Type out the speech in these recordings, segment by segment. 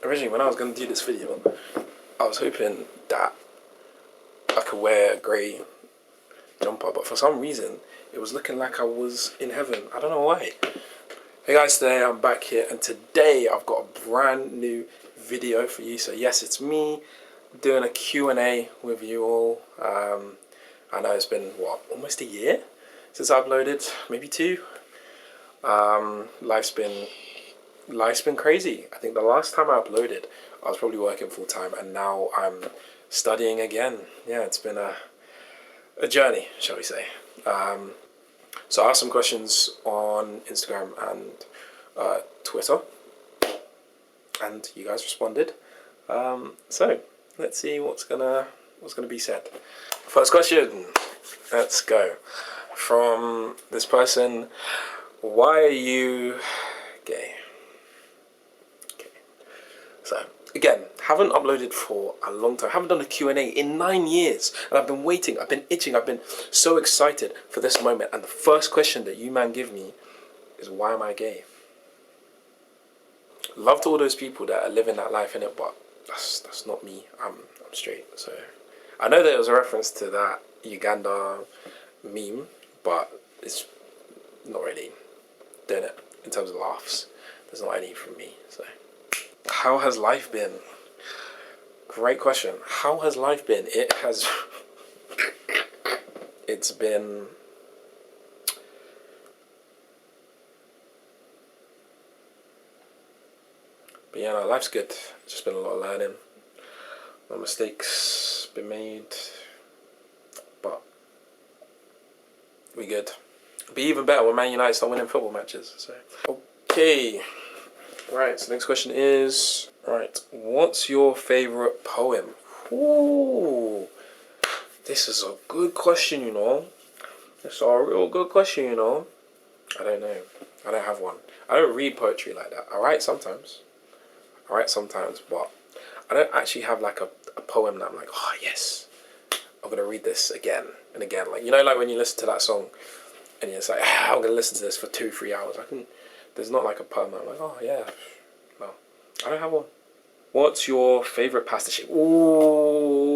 originally when I was going to do this video, I was hoping that I could wear a grey jumper, but for some reason, it was looking like I was in heaven. I don't know why. Hey guys, today I'm back here, and today I've got a brand new video for you. So yes, it's me doing a Q&A with you all. I know it's been, what, almost a year since I uploaded, maybe 2. Life's been crazy. I think the last time I uploaded, I was probably working full time, and now I'm studying again. Yeah, it's been a journey, shall we say. So I asked some questions on Instagram and Twitter, and you guys responded. So let's see what's gonna be said. First question. Let's go. From this person: why are you gay? Okay. So again, haven't uploaded for a long time. Haven't done a Q&A in 9 years, and I've been waiting. I've been itching. I've been so excited for this moment. And the first question that you man give me is, why am I gay? Love to all those people that are living that life in it, but that's not me. I'm straight. So I know that it was a reference to that Uganda meme, but it's not really doing it in terms of laughs. There's not any from me. So how has life been? Great question. How has life been? It's been but yeah, no, life's good. It's just been a lot of learning. No mistakes been made, but we good. Be even better when Man United start winning football matches. So okay, right. So next question is, right, what's your favorite poem? Ooh, this is a good question. It's a real good question. I don't know. I don't have one. I don't read poetry like that. I write sometimes, but I don't actually have like a poem that I'm like, oh yes, I'm gonna read this again and again. Like, like when you listen to that song and it's like, I'm gonna listen to this for 2-3 hours. There's not like a poem that I'm like, oh yeah, no, I don't have one. What's your favorite pasta shape? Ooh,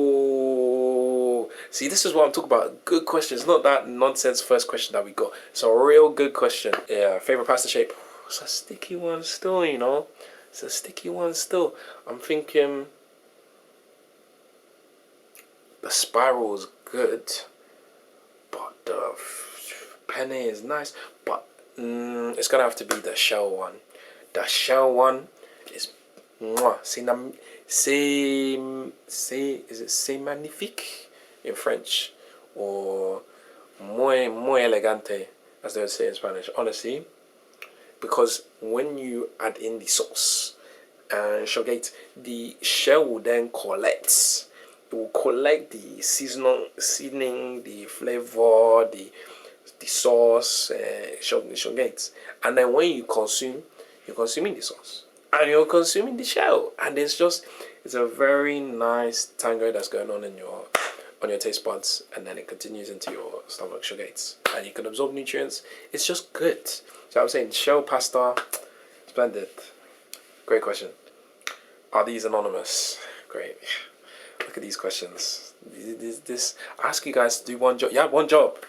see, this is what I'm talking about. Good question. It's not that nonsense first question that we got. It's a real good question. Yeah, favorite pasta shape. It's a sticky one still. It's a sticky one still. I'm thinking the spiral is good, but the penne is nice. But it's gonna have to be the shell one. The shell one is c'est magnifique in French, or muy elegante, as they would say in Spanish. Honestly, because when you add in the sauce and sugarcane, the shell will then collect. It will collect the seasoning, the flavor, the sauce, sugarcane, and then when you consume, you're consuming the sauce and you're consuming the shell, and it's a very nice tango that's going on in your taste buds, and then it continues into your stomach, sugarcates, and you can absorb nutrients. It's just good. So I'm saying shell pasta, splendid. Great question. Are these anonymous? Great. Look at these questions. This I ask you guys to do one job. Yeah, one job.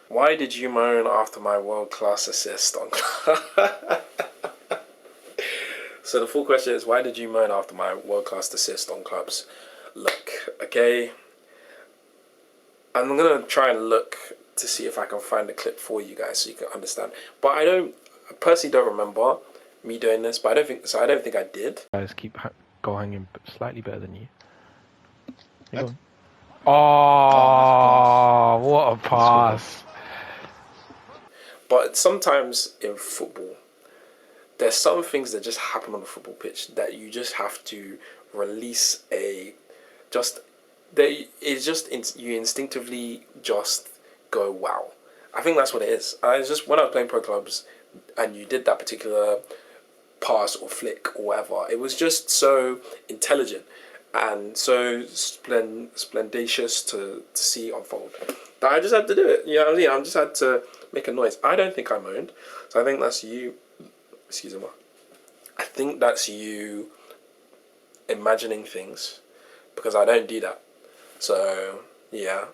Why did you moan after my world-class assist on? So the full question is, why did you moan after my world-class assist on clubs? Look, okay, I'm going to try and look to see if I can find a clip for you guys so you can understand. But I personally don't remember me doing this, but I don't think I did. Guys keep goal hanging slightly better than you. Oh, what a pass. But sometimes in football, there's some things that just happen on the football pitch that you just have to release you instinctively just go, wow. I think that's what it is. It's just when I was playing pro clubs and you did that particular pass or flick or whatever, it was just so intelligent and so splendacious to see unfold that I just had to do it. You know what I mean? I just had to make a noise. I don't think I moaned, so I think that's you. Excuse me. I think that's you imagining things, because I don't do that. So, yeah.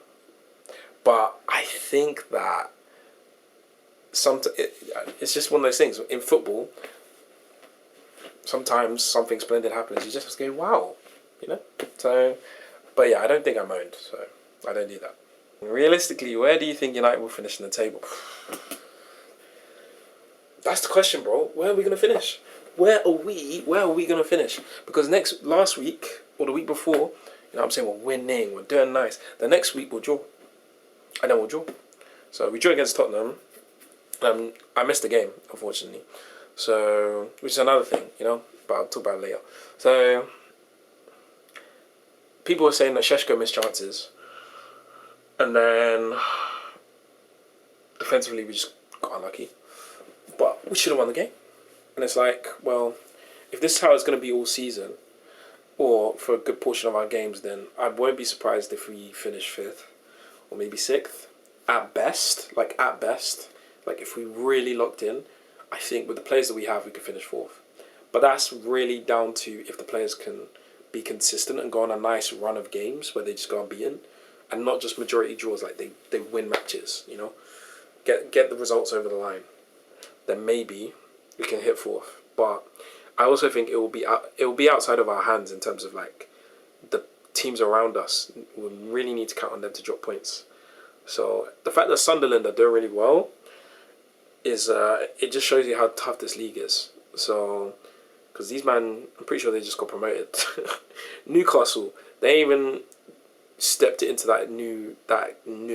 But I think that it's just one of those things. In football, sometimes something splendid happens. You just have to go, wow, you know? So, but yeah, I don't think I'm owned, so I don't do that. Realistically, where do you think United will finish in the table? That's the question, bro. Where are we going to finish? Where are we going to finish? Because last week, or the week before, you know what I'm saying, we're winning, we're doing nice. The next week, we'll draw. And then we'll draw. So we drew against Tottenham. I missed the game, unfortunately. So, which is another thing, you know, but I'll talk about it later. So, people were saying that Šeško missed chances. And then, defensively, we just got unlucky. But we should have won the game. And it's like, well, if this is how it's going to be all season, or for a good portion of our games, then I won't be surprised if we finish 5th or maybe 6th. At best, like if we really locked in, I think with the players that we have, we could finish 4th. But that's really down to if the players can be consistent and go on a nice run of games where they just go unbeaten, and not just majority draws, like they win matches, you know. Get the results over the line. Then maybe we can hit 4th. But I also think it will be outside of our hands in terms of like the teams around us. We really need to count on them to drop points. So the fact that Sunderland are doing really well is it just shows you how tough this league is. So because these I'm pretty sure they just got promoted. Newcastle, they even stepped it into that new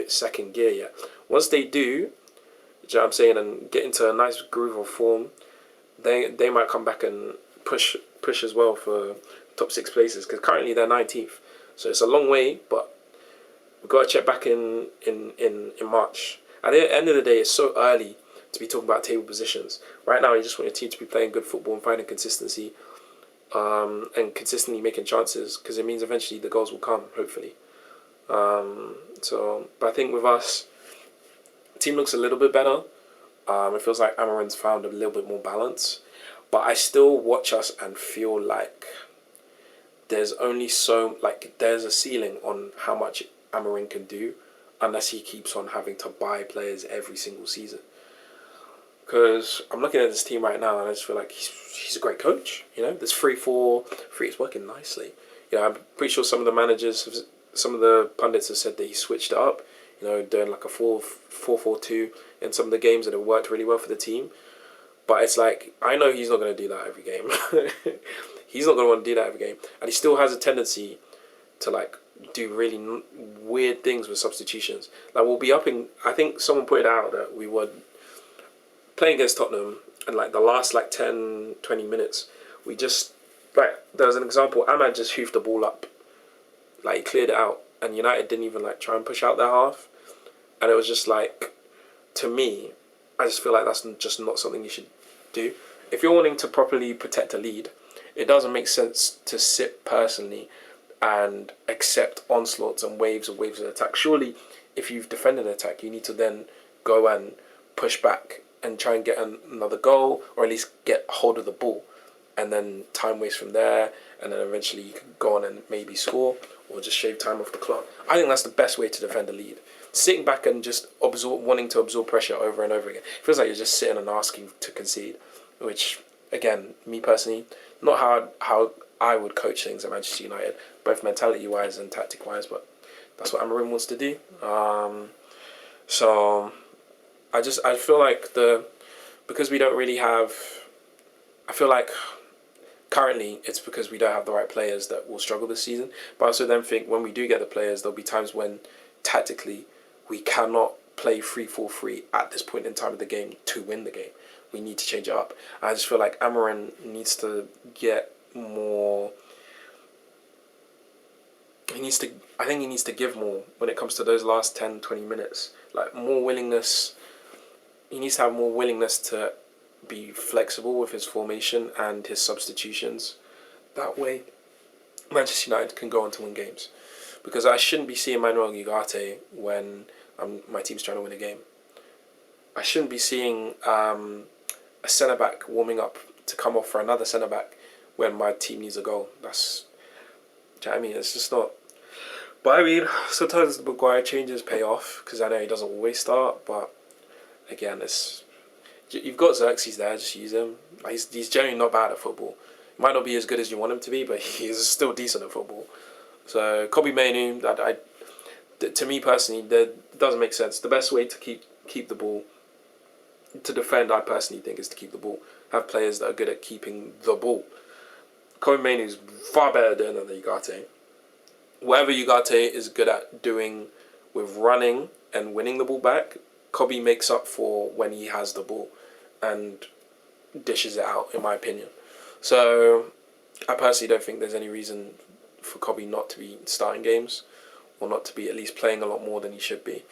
second gear yet. Once they do, you know what I'm saying, and get into a nice groove of form, they might come back and push as well for top 6 places, because currently they're 19th. So it's a long way, but we've got to check back in March. At the end of the day, it's so early to be talking about table positions. Right now, you just want your team to be playing good football and finding consistency, and consistently making chances, because it means eventually the goals will come, hopefully. But I think with us, the team looks a little bit better. It feels like Amarin's found a little bit more balance. But I still watch us and feel like there's a ceiling on how much Amarin can do, unless he keeps on having to buy players every single season. Because I'm looking at this team right now and I just feel like he's a great coach. You know, this 3-4-3 is working nicely. You know, I'm pretty sure some of the pundits have said that he switched it up. You know, doing like a 4-4-2 in some of the games, and it worked really well for the team. But it's like, I know he's not going to do that every game. He's not going to want to do that every game. And he still has a tendency to like do really weird things with substitutions. Like we'll be I think someone pointed out that we were playing against Tottenham, and like the last 10, 20 minutes, we just, like, there was an example, Ahmad just hoofed the ball up. Like, he cleared it out, and United didn't even like try and push out their half. And it was just like, to me, I just feel like that's just not something you should do. If you're wanting to properly protect a lead, it doesn't make sense to sit personally and accept onslaughts and waves of attack. Surely, if you've defended an attack, you need to then go and push back and try and get another goal, or at least get hold of the ball, and then time waste from there, and then eventually you can go on and maybe score, or just shave time off the clock. I think that's the best way to defend a lead. Sitting back and just wanting to absorb pressure over and over again. It feels like you're just sitting and asking to concede, which, again, me personally, not how I would coach things at Manchester United, both mentality-wise and tactic-wise, but that's what Amarim wants to do. So I feel like because we don't really have, I feel like currently it's because we don't have the right players that will struggle this season. But I also then think when we do get the players, there'll be times when tactically we cannot play 3-4-3 at this point in time of the game to win the game. We need to change it up. I just feel like Amarin needs to get more. I think he needs to give more when it comes to those last 10, 20 minutes. Like more willingness. He needs to have more willingness to be flexible with his formation and his substitutions. That way, Manchester United can go on to win games. Because I shouldn't be seeing Manuel Ugarte when my team's trying to win a game. I shouldn't be seeing a centre-back warming up to come off for another centre back when my team needs a goal. That's, do you know what I mean? It's just not. But I mean, sometimes the Maguire changes pay off because I know he doesn't always start. But again, you've got Xerxes there, just use him. He's generally not bad at football. He might not be as good as you want him to be, but he's still decent at football. So Kobbie Mainoo, to me personally, that doesn't make sense. The best way to keep the ball, to defend, I personally think, is to keep the ball. Have players that are good at keeping the ball. Kobbie Mainoo is far better than Ugarte. Whatever Ugarte is good at doing with running and winning the ball back, Kobbie makes up for when he has the ball and dishes it out, in my opinion. So I personally don't think there's any reason for Kobbie not to be starting games or not to be at least playing a lot more than he should be.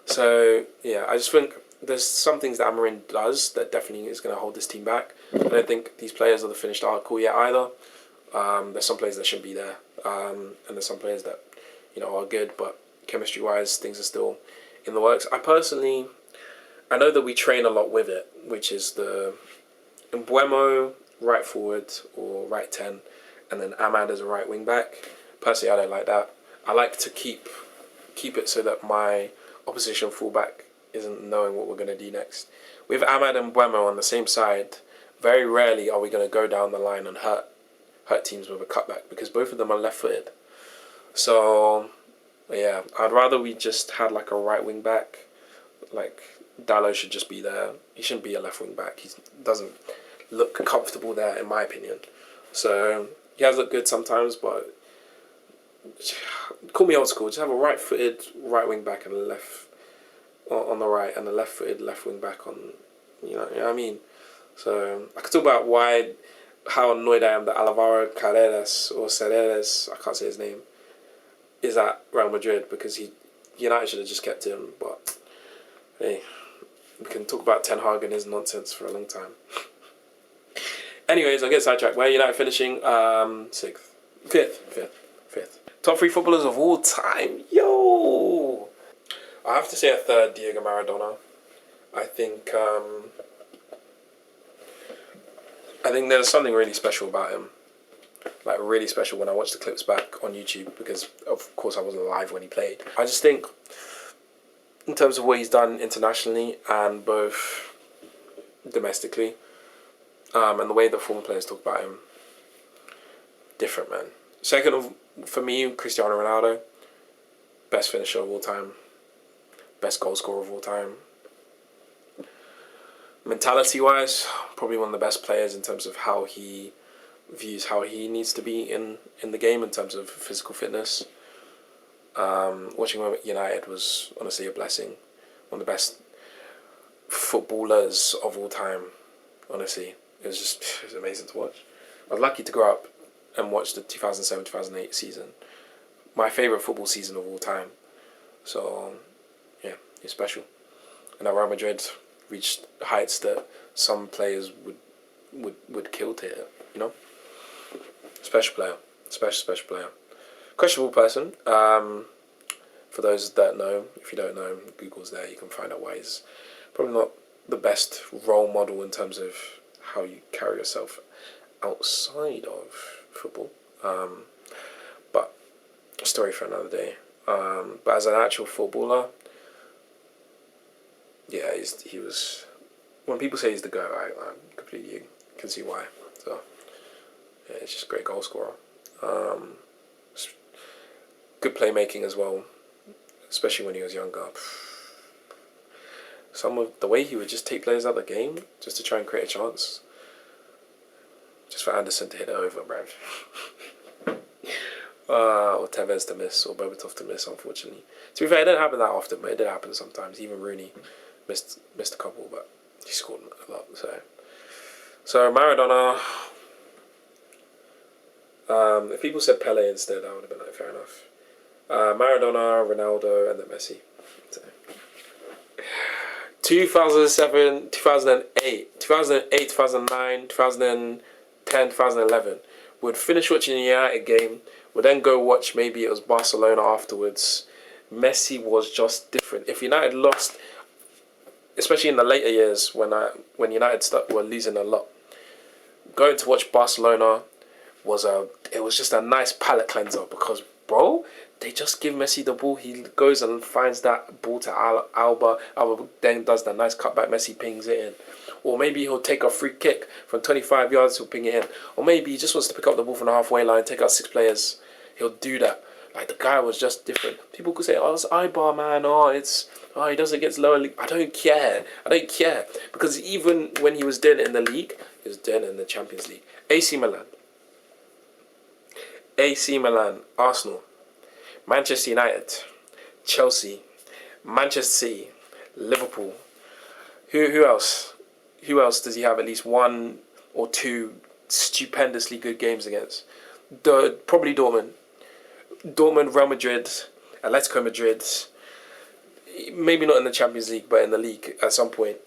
So yeah, I just think there's some things that Amorim does that definitely is going to hold this team back. I don't think these players are the finished article yet either. There's some players that shouldn't be there, and there's some players that are good, but chemistry-wise, things are still in the works. I know that we train a lot with it, which is the Mbeumo right forward or right 10, and then Amad as a right wing back. Personally, I don't like that. I like to keep it so that my opposition fullback isn't knowing what we're going to do next. With Amad and Mbeumo on the same side, very rarely are we going to go down the line and hurt teams with a cutback because both of them are left-footed. So yeah, I'd rather we just had like a right wing back. Like Dalot should just be there. He shouldn't be a left wing back. He doesn't look comfortable there, in my opinion. So he has looked good sometimes, but call me old school. Just have a right-footed right wing back and a left on the right, and a left-footed left wing back on. You know what I mean? So I could talk about how annoyed I am that Alvaro Carreras or Cereres, I can't say his name, is at Real Madrid because United should have just kept him. But hey, we can talk about Ten Hag and his nonsense for a long time. Anyways, I'll get sidetracked. Where United finishing? Fifth. Top 3 footballers of all time. Yo! I have to say a third, Diego Maradona. I think there's something really special about him. Like, really special when I watch the clips back on YouTube because, of course, I wasn't alive when he played. I just think, in terms of what he's done internationally and both domestically, and the way that former players talk about him, different, man. Second, for me, Cristiano Ronaldo, best finisher of all time, best goal scorer of all time. Mentality-wise, probably one of the best players in terms of how he views how he needs to be in the game in terms of physical fitness. Watching him at United was honestly a blessing. One of the best footballers of all time, honestly. It was amazing to watch. I was lucky to grow up and watch the 2007-2008 season. My favourite football season of all time. So, yeah, it's special. And at Real Madrid reached heights that some players would kill to hit, Special player. Special player. Questionable person. For those that know, if you don't know, Google's there, you can find out why he's probably not the best role model in terms of how you carry yourself outside of football. But a story for another day. But as an actual footballer, yeah, he was. When people say he's the GOAT, I completely can see why. So yeah, it's just a great goal scorer. Good playmaking as well, especially when he was younger. Some of the way he would just take players out of the game just to try and create a chance. Just for Anderson to hit it over, bruv. Or Tevez to miss, or Berbatov to miss, unfortunately. To be fair, it didn't happen that often, but it did happen sometimes. Even Rooney missed a couple, but he scored a lot. So Maradona. If people said Pele instead, I would have been like, fair enough. Maradona, Ronaldo, and then Messi. So. 2007, 2008, 2009, 2010, 2011. We'd finish watching a United game. We'd then go watch, maybe it was Barcelona afterwards. Messi was just different. If United lost, especially in the later years when United were losing a lot, going to watch Barcelona was just a nice palate cleanser because, bro, they just give Messi the ball. He goes and finds that ball to Alba. Alba then does that nice cutback. Messi pings it in. Or maybe he'll take a free kick from 25 yards, he'll ping it in. Or maybe he just wants to pick up the ball from the halfway line, take out 6 players. He'll do that. Like, the guy was just different. People could say, oh, it's Ibar, man. He does it against lower league. I don't care. Because even when he was doing it in the league, he was doing it in the Champions League. AC Milan, Arsenal, Manchester United, Chelsea, Manchester City, Liverpool. Who else? Who else does he have at least 1 or 2 stupendously good games against? Probably Dortmund, Real Madrid, Atletico Madrid. Maybe not in the Champions League, but in the league at some point.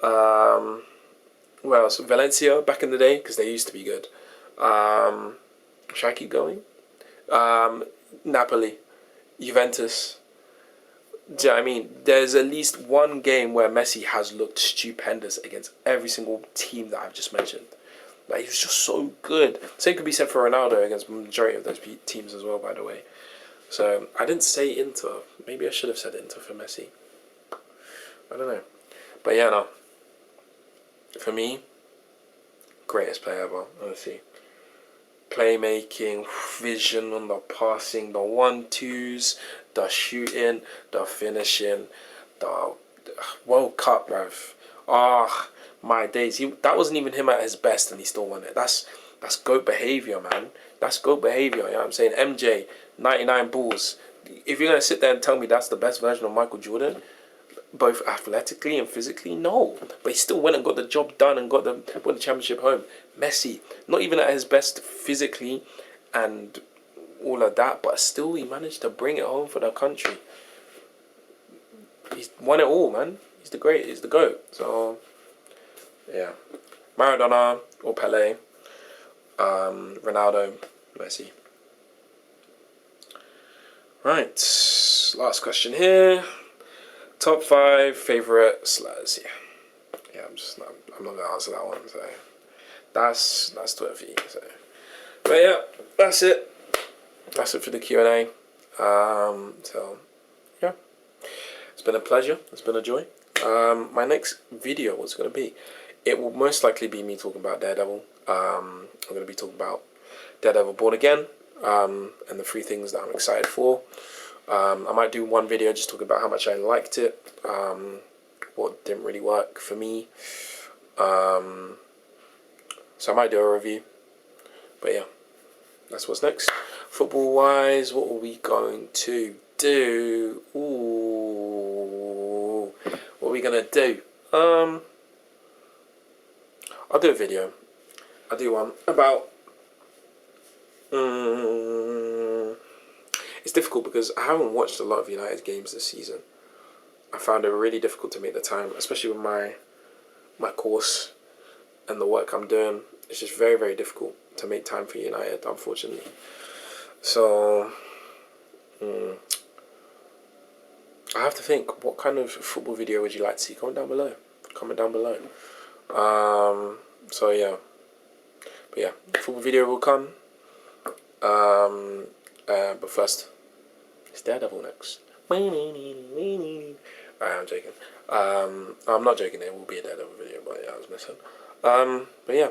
Where else? Valencia back in the day, because they used to be good. Should I keep going? Napoli, Juventus. Do you know what I mean? There's at least one game where Messi has looked stupendous against every single team that I've just mentioned. Like, he was just so good. Same could be said for Ronaldo against the majority of those teams as well, by the way. So, I didn't say Inter. Maybe I should have said Inter for Messi. I don't know. But yeah, no. For me, greatest player ever, honestly. Playmaking, vision on the passing, the 1-2s, the shooting, the finishing, the World Cup, bruv. My days. That wasn't even him at his best and he still won it. That's GOAT behaviour, man. That's GOAT behaviour, you know what I'm saying? MJ, 99 balls. If you're going to sit there and tell me that's the best version of Michael Jordan, both athletically and physically, no. But he still went and got the job done and got the championship home. Messi, not even at his best physically and all of that, but still he managed to bring it home for the country. He's won it all, man. He's the great. He's the GOAT. So, yeah. Maradona or Pelé. Ronaldo, Messi. Right. Last question here. Top 5 favourite slurs. Yeah, I'm not gonna answer that one. So that's Twitter for you. So, but yeah, that's it. That's it for the Q&A. So yeah, it's been a pleasure. It's been a joy. My next video, what's going to be? It will most likely be me talking about Daredevil. I'm going to be talking about Daredevil Born Again, and the 3 things that I'm excited for. I might do one video just talking about how much I liked it, what didn't really work for me. So I might do a review. But yeah, that's what's next. Football wise, what are we going to do? Ooh, what are we gonna do? I'll do a video. I'll do one about. It's difficult because I haven't watched a lot of United games this season. I found it really difficult to make the time, especially with my course and the work I'm doing. It's just very, very difficult to make time for United, unfortunately. So, I have to think, what kind of football video would you like to see? Comment down below. So yeah. But yeah, football video will come. But first, it's Daredevil next. I'm joking. I'm not joking, it will be a Daredevil video, but yeah, I was missing. But yeah,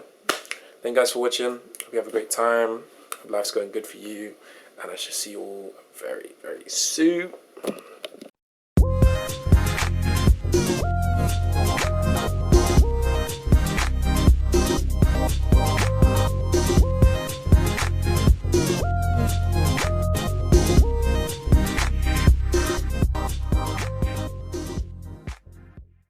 thank you guys for watching. Hope you have a great time. Hope life's going good for you. And I shall see you all very, very soon.